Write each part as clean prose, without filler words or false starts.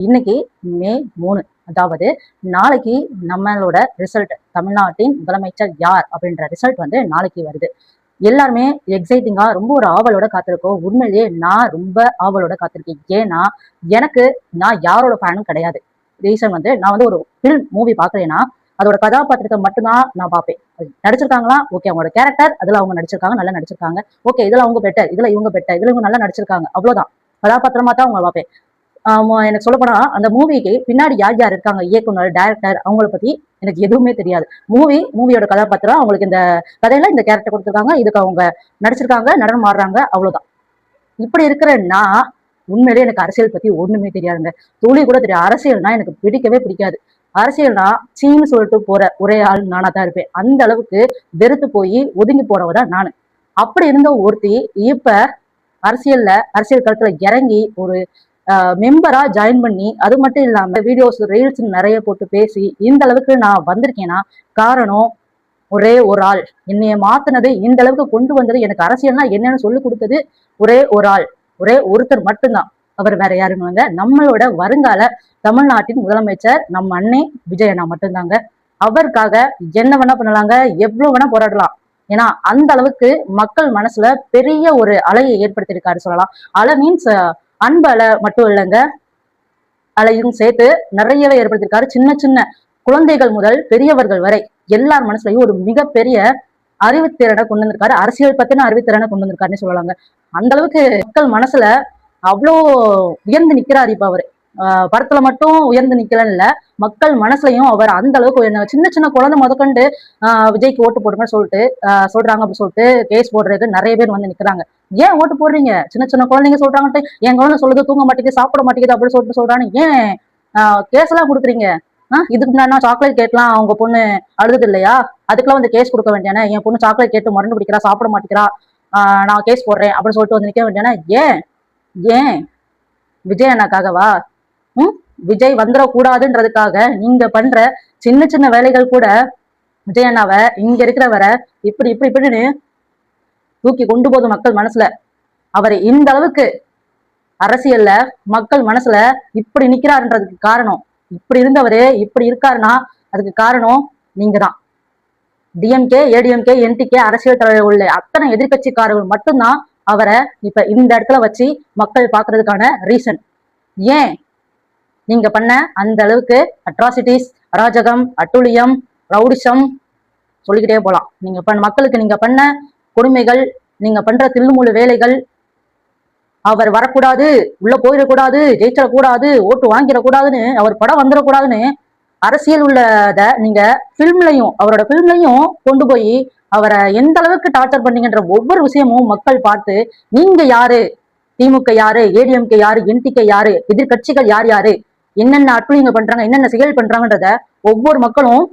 இன்னைக்கு மே 3, அதாவது நாளைக்கு நம்மளோட ரிசல்ட், தமிழ்நாட்டின் முதலமைச்சர் யார் அப்படின்ற ரிசல்ட் வந்து நாளைக்கு வருது. எல்லாருமே எக்ஸைட்டிங்கா ரொம்ப ஒரு ஆவலோட காத்திருக்கோம். உண்மையிலேயே நான் ரொம்ப ஆவலோட காத்திருக்கேன். ஏன்னா எனக்கு நான் யாரோட ஃபேனும் கிடையாது. ரீசன் வந்து நான் வந்து ஒரு ஃபில்ம் மூவி பாக்குறேன்னா அதோட கதாபாத்திரத்தை மட்டும்தான் நான் பார்ப்பேன். நடிச்சிருக்காங்களா ஓகே, அவங்களோட கேரக்டர் அதுல அவங்க நடிச்சிருக்காங்க, நல்லா நடிச்சிருக்காங்க, ஓகே இதுல அவங்க பெட்டர், இதுல இவங்க பெட்டர், இதுல இவங்க நல்லா நடிச்சிருக்காங்க, அவ்வளவுதான். கதாபாத்திரமா தான் அவங்க பார்ப்பேன். எனக்கு சொல்ல போனா அந்த மூவிக்கு பின்னாடி யார் யார் இருக்காங்க, இயக்குனர், டைரக்டர், அவங்கள பத்தி எனக்கு எதுவுமே தெரியாது. மூவியோட கதாபாத்திரம் அவங்களுக்கு இந்த கதையில இந்த கேரக்டர் கொடுத்துருக்காங்க, இதுக்கு அவங்க நடிச்சிருக்காங்க, நடனம் ஆடுறாங்க, அவ்வளவுதான். இப்படி இருக்கிற நான் உண்மையிலேயே எனக்கு அரசியல் பத்தி ஒண்ணுமே தெரியாதுங்க. துளி கூட தெரியாது. அரசியல்னா எனக்கு பிடிக்கவே பிடிக்காது. அரசியல்னா சீன்னு சொல்லிட்டு போற ஒரே ஆள் நானா தான் இருப்பேன். அந்த அளவுக்கு வெறுத்து போய் ஒதுங்கி போறவ தான் நானு. அப்படி இருந்த ஒருத்தி இப்ப அரசியல் களத்துல இறங்கி ஒரு மெம்பரா ஜாயின் பண்ணி, அது மட்டும் இல்லாம வீடியோஸ், ரீல்ஸ் நிறைய போட்டு பேசி இந்த அளவுக்கு நான் வந்திருக்கேன்னா காரணம் ஒரே ஒரு ஆள். என்னைய மாத்தினது, இந்த அளவுக்கு கொண்டு வந்தது, எனக்கு அரசியல்னா என்னன்னு சொல்லி கொடுத்தது ஒரே ஒரு ஆள், ஒரே ஒருத்தர் மட்டும்தான். அவர் வேற யாருங்க, நம்மளோட வருங்கால தமிழ்நாட்டின் முதலமைச்சர் நம்ம அண்ணே விஜய் அண்ணா மட்டும்தாங்க. அவருக்காக என்ன வேணா பண்ணலாங்க, எவ்வளவு வேணா போராடலாம். ஏன்னா அந்த அளவுக்கு மக்கள் மனசுல பெரிய ஒரு அலையை ஏற்படுத்தியிருக்காரு சொல்லலாம். அலை மீன்ஸ் அன்பு அலை மட்டும் இல்லைங்க, அலையும் சேர்த்து நிறையவே ஏற்படுத்தியிருக்காரு. சின்ன சின்ன குழந்தைகள் முதல் பெரியவர்கள் வரை எல்லார் மனசுலயும் ஒரு மிகப்பெரிய அறிவுத்திறனை கொண்டு வந்திருக்காரு. அரசியல் பத்தின அறிவுத்திறனை கொண்டு வந்திருக்காருன்னு சொல்லலாங்க. அந்த அளவுக்கு மக்கள் மனசுல அவ்வளோ உயர்ந்து நிக்கிறாரு. இப்ப அவரு படத்துல மட்டும் உயர்ந்து நிக்கலன்னு இல்ல, மக்கள் மனசுலயும் அவர் அந்த அளவுக்கு உயர்ந்த. சின்ன சின்ன குழந்தை முதற்கொண்டு விஜய்க்கு ஓட்டு போடுங்கன்னு சொல்லிட்டு சொல்றாங்க அப்படின்னு சொல்லிட்டு கேஸ் போடுறதுக்கு நிறைய பேர் வந்து நிக்கிறாங்க. ஏன் ஓட்டு போடுறீங்க? சின்ன சின்ன குழந்தைங்க சொல்றாங்கட்டு, என் குழந்தை சொல்லுது தூங்க மாட்டேங்குது, சாப்பிட மாட்டேங்குது அப்படின்னு சொல்லிட்டு சொல்றாங்க. ஏன் கேஸ் எல்லாம் கொடுக்குறீங்க? இதுக்கு முன்னாடி சாக்லேட் கேட்கலாம் அவங்க பொண்ணு அழுது இல்லையா, அதுக்கெல்லாம் வந்து கேஸ் கொடுக்க வேண்டியானே. என் பொண்ணு சாக்லேட் கேட்டு மறந்து பிடிக்கிறா, சாப்பிட மாட்டேங்கிறா, நான் கேஸ் போடுறேன் அப்படின்னு சொல்லிட்டு வந்து நிக்க வேண்டியானே. ஏன் ஏன் விஜய் அண்ணாக்காகவா? விஜய் வந்துடக்கூடாதுன்றதுக்காக நீங்க பண்ற சின்ன சின்ன வேலைகள் கூட விஜய் அண்ணாவை இங்க இருக்கிறவரை இப்படி இப்படி இப்படின்னு தூக்கி கொண்டு போகுது மக்கள் மனசுல. அவர் இந்த அளவுக்கு அரசியல்ல மக்கள் மனசுல இப்படி நிக்கிறாருன்றதுக்கு காரணம், இப்படி இருந்தவரு இப்படி இருக்காருன்னா அதுக்கு காரணம் நீங்க தான். டிஎம்கே, ஏடிஎம்கே, என்டிகே அரசியல் தலைவர் உள்ள அத்தனை எதிர்கட்சிக்காரர்கள் மட்டும்தான் அவரை இப்ப இந்த இடத்துல வச்சு மக்கள் பாக்குறதுக்கான ரீசன். ஏன் நீங்க பண்ண அந்த அளவுக்கு அட்ராசிட்டிஸ், அராஜகம், அட்டுழியம், ரவுடிசம் சொல்லிக்கிட்டே போலாம். நீங்க மக்களுக்கு நீங்க பண்ண கொடுமைகள், நீங்க பண்ற தில்லுமுள்ளு வேலைகள், அவர் வரக்கூடாது, உள்ள போயிடக்கூடாது, ஜெயிச்சிடக்கூடாது, ஓட்டு வாங்கிடக்கூடாதுன்னு, அவர் படம் வந்துடக்கூடாதுன்னு அரசியல் உள்ளத நீங்க அவரோட பிலிம்லையும் கொண்டு போய் அவரை எந்த அளவுக்கு டார்ச்சர் பண்ணீங்கன்ற ஒவ்வொரு விஷயமும் மக்கள் பார்த்து, நீங்க யாரு, திமுக யாரு, ஏடிஎம்கே யாரு, என்டிகே யாரு, எதிர்கட்சிகள் யார் யாரு, என்னென்ன அட்டுழியங்க பண்றாங்க, என்னென்ன செயல் பண்றாங்கன்றத ஒவ்வொரு மக்களும்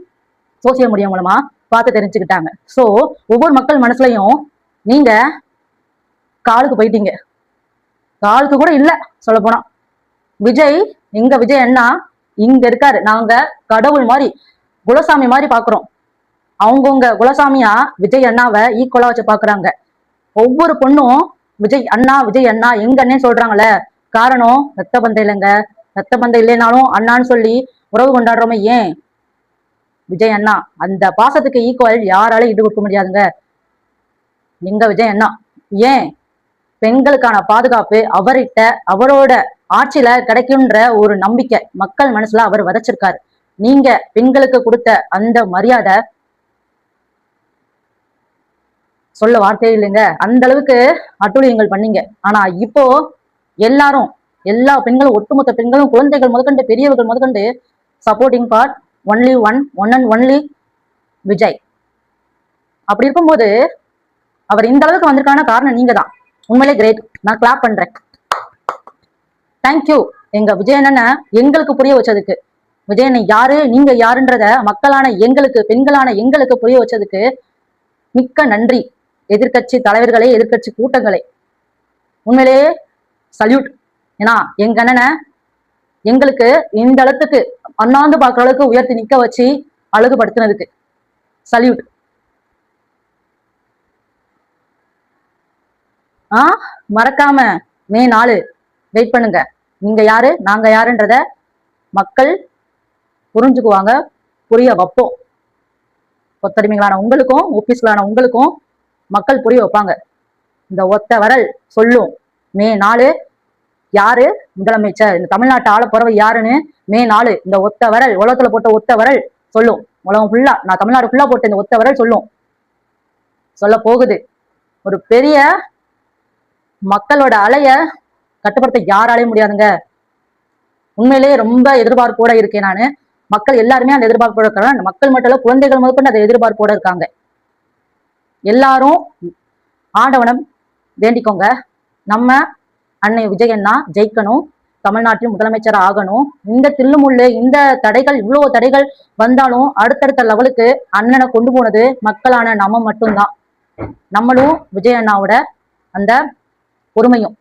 சோசியல் மீடியா மூலமா பார்த்து தெரிஞ்சுக்கிட்டாங்க. சோ ஒவ்வொரு மக்கள் மனசுலயும் நீங்க காலுக்கு போயிட்டீங்க. காலுக்கு கூட இல்ல சொல்ல போனா. விஜய் விஜய் அண்ணா இங்க இருக்காரு. நாங்க கடவுள் மாதிரி, குலசாமி மாதிரி பாக்குறோம். அவங்கவுங்க குலசாமியா விஜய் அண்ணாவை ஈக்குவலா வச்சு பாக்குறாங்க. ஒவ்வொரு பொண்ணும் விஜய் அண்ணா எங்க அண்ணே சொல்றாங்கல்ல, காரணம் ரத்த பந்தம் இல்லைங்க. ரத்த பந்தம் இல்லைனாலும் அண்ணான்னு சொல்லி உறவு கொண்டாடுறோமே. ஏன் விஜய் அண்ணா அந்த பாசத்துக்கு ஈக்குவல் யாராலும் ஈடு கொடுக்க முடியாதுங்க, எங்க விஜய் அண்ணா. ஏன் பெண்களுக்கான பாதுகாப்பு அவர்கிட்ட, அவரோட ஆட்சியில கிடைக்கும்ன்ற ஒரு நம்பிக்கை மக்கள் மனசுல அவர் விதைச்சிருக்காரு. நீங்க பெண்களுக்கு கொடுத்த அந்த மரியாதை சொல்ல வார்த்தையே இல்லைங்க. அந்த அளவுக்கு அட்டூழியங்கள் பண்ணீங்க. ஆனா இப்போ எல்லா பெண்களும், ஒட்டுமொத்த பெண்களும், குழந்தைகள் முதற்கொண்டு பெரியவர்கள் முதற்கொண்டு supporting for one and only Vijay. அப்படி இருக்கும்போது அவர் இந்த அளவுக்கு வந்திருக்கான காரணம் நீங்க தான். உண்மையிலே கிரேட். நான் கிளாப் பண்றேன். தேங்க்யூ எங்க விஜய் அண்ணனை எங்களுக்கு புரிய வச்சதுக்கு. விஜய் அண்ணன் யாரு, நீங்க யாருன்றத மக்களான எங்களுக்கு, பெண்களான எங்களுக்கு புரிய வச்சதுக்கு மிக்க நன்றி. எதிர்கட்சி தலைவர்களே, எதிர்கட்சி கூட்டங்களே, உண்மையிலேயே சல்யூட். ஏன்னா எங்க அண்ணனை எங்களுக்கு இந்த அளவுக்கு அண்ணாந்து பாக்குற அளவுக்கு உயர்த்தி நிக்க வச்சு அழகுபடுத்தினதுக்கு சல்யூட். மறக்காம மே 4 வெயிட் பண்ணுங்க. நீங்க யாரு, நாங்க யாருன்றத மக்கள் புரிஞ்சுக்குவாங்க, புரிய வைப்போம். கொத்தடிமைகளான உங்களுக்கும் ஓபிஎஸ்களான உங்களுக்கும் மக்கள் புரிய வைப்பாங்க. இந்த ஒத்த வரல் சொல்லும் மே 4 யாரு முதலமைச்சர், இந்த தமிழ்நாட்டை ஆள போறவ யாருன்னு மே 4 இந்த ஒத்த வரல் உலகத்துல போட்ட ஒத்த வரல் சொல்லும். உலகம் ஃபுல்லா, நான் தமிழ்நாடு ஃபுல்லா போட்ட இந்த ஒத்த வரல் சொல்லும். சொல்ல போகுது. ஒரு பெரிய மக்களோட அலைய கட்டுப்படுத்த யாராலையும் முடியாதுங்க. உண்மையிலேயே ரொம்ப எதிர்பார்ப்போட இருக்கேன் நானு. மக்கள் எல்லாருமே அந்த எதிர்பார்ப்போட இருக்காங்க. மக்கள் மட்டும் இல்ல, குழந்தைகள் முதற்கொண்டு அந்த எதிர்பார்ப்போட இருக்காங்க. எல்லாரும் ஆண்டவனம் வேண்டிக்கோங்க. நம்ம அன்னை விஜயண்ணா ஜெயிக்கணும், தமிழ்நாட்டில் முதலமைச்சர் ஆகணும். இந்த தில்லுமுள்ளு, இந்த தடைகள், இவ்வளவு தடைகள் வந்தாலும் அடுத்தடுத்த லெவலுக்கு அண்ணனை கொண்டு போனது மக்களான நம்ம மட்டும்தான். நம்மளும் விஜயண்ணாவோட அந்த பொறுமையும்,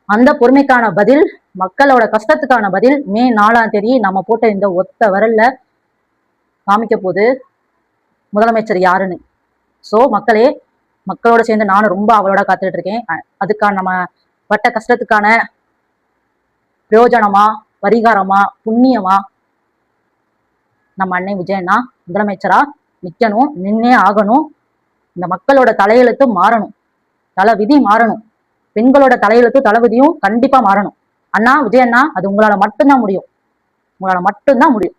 அந்த பொறுமைக்கான பதில், மக்களோட கஷ்டத்துக்கான பதில் மே 4ஆம் தேதி நம்ம போட்ட இந்த ஒத்த வரல்ல காமிக்க போது முதலமைச்சர் யாருன்னு. சோ மக்களே, மக்களோட சேர்ந்து நானும் ரொம்ப அவளோட காத்துட்டு இருக்கேன். அதுக்கான நம்ம பட்ட கஷ்டத்துக்கான பிரயோஜனமா, பரிகாரமா, புண்ணியமா நம்ம அன்னை விஜயண்ணா முதலமைச்சரா நிக்கணும், நின்னே ஆகணும். இந்த மக்களோட தலையெழுத்து மாறணும், தலை விதி மாறணும். பெண்களோட தலையெழுத்து தலைவிதியும் கண்டிப்பா மாறணும். அண்ணா விஜயண்ணா, அது உங்களால மட்டும்தான் முடியும், உங்களால மட்டும்தான் முடியும்.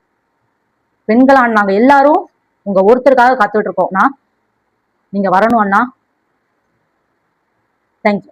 பெண்களான நாங்க எல்லாரும் உங்க ஒருத்தருக்காக காத்துட்டு இருக்கோம். நீங்க வரணும் அண்ணா. தேங்க்யூ.